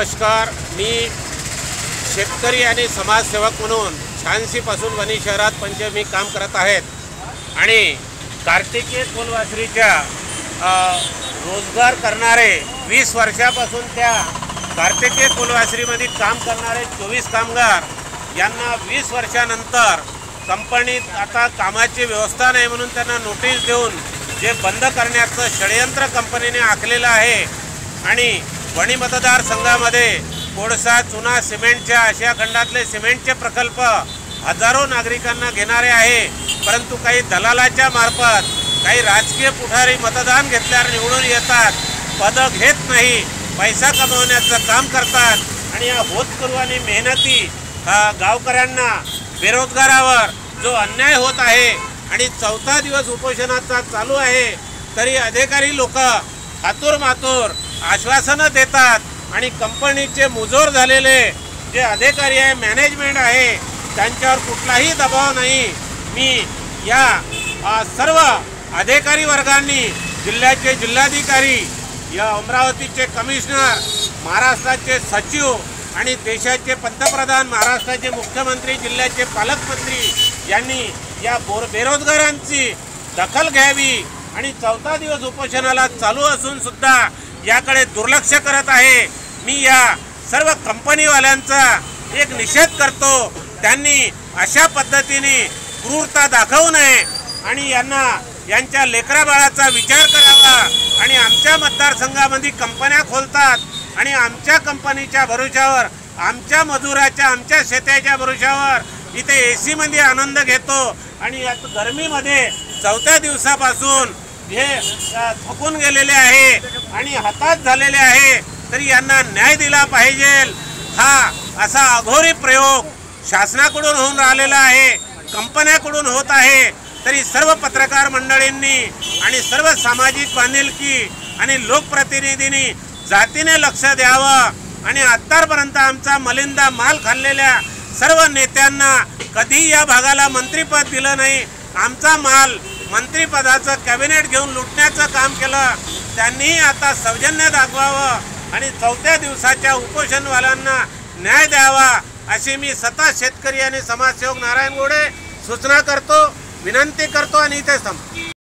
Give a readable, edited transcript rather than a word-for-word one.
नमस्कार। मी शेतकरी आणि समाजसेवक म्हणून छानसीपासून वणी शहरात पंचमी काम करत आहेत आणि कार्तिकीय फुलवासरीच्या रोजगार करणारे 20 वर्षापासून त्या कार्तिकीय फुलवासरीमध्ये काम करणारे 24 कामगार यांना 20 वर्षानंतर कंपनीत आता कामाची व्यवस्था नाही म्हणून त्यांना नोटीस देऊन जे बंद करण्याचं षडयंत्र कंपनीने आखलेलं आहे आणि वणी मतदारसंघामध्ये कोळसा, चुना, सिमेंटच्या आशिया खंडातले सिमेंटचे प्रकल्प हजारो नागरिकांना घेणारे आहे, परंतु काही दलालाच्या मार्फत काही राजकीय पुढारी मतदान घेतल्यावर निवडून येतात, पदक घेत नाही, पैसा कमवण्याचं काम करतात आणि या होतकरू आणि मेहनती गावकऱ्यांना बेरोजगारावर जो अन्याय होत आहे आणि 4था दिवस उपोषणाचा चालू आहे तरी अधिकारी लोक हातूर आश्वासनं देतात आणि कंपनीचे मुजोर झालेले जे अधिकारी आहे, मॅनेजमेंट आहे, त्यांच्यावर कुठलाही दबाव नाही। मी या सर्व अधिकारी वर्गांनी जिल्ह्याचे जिल्हाधिकारी, या अमरावतीचे कमिशनर, महाराष्ट्राचे सचिव आणि देशाचे पंतप्रधान, महाराष्ट्राचे मुख्यमंत्री, जिल्ह्याचे पालकमंत्री यांनी या बेरोजगारांची दखल घ्यावी आणि 4था दिवस उपोषणाला चालू असून सुद्धा याकडे दुर्लक्ष करत आहे। मी या सर्व कंपनीवाल्यांचा एक निषेध करतो। त्यांनी अशा पद्धतीने क्रूरता दाखवू नये आणि यांच्या लेकराबाळाचा विचार करावा आणि आमच्या मतदारसंघामध्ये कंपन्या खोलतात आणि आमच्या कंपनीच्या भरोशावर, आमच्या मजुराच्या, आमच्या शेताच्या भरोशावर इथे एसी मध्ये आनंद घेतो आणि या गरमीमध्ये 4थ्या दिवसापासून हे थकून गेलेले आहे आणि हताश झालेले आहे, तरी यांना न्याय दिला पाहिजे। हा असा अघोरी प्रयोग शासनाकडून होऊन राहिलेला आहे, कंपन्याकडून होत आहे, तरी सर्व पत्रकार मंडळींनी आणि सर्व सामाजिक बांधिलकी आणि लोकप्रतिनिधींनी जातीने लक्ष द्यावं आणि आतापर्यंत आमचा मलिंदा माल खाल्लेल्या सर्व नेत्यांना कधी या भागाला मंत्रिपद दिलं नाही, आमचा माल मंत्रिपदाचं कॅबिनेट घेऊन लुटण्याचं काम केलं। त्यांनी आता सौजन्य दाखवावं आणि 4थ्या दिवसाच्या उपोषणवाल्यांना न्याय द्यावा अशी मी स्वतः शेतकरी आणि समाजसेवक नारायण गोडे सूचना करतो, विनंती करतो आणि इथे थांबतो।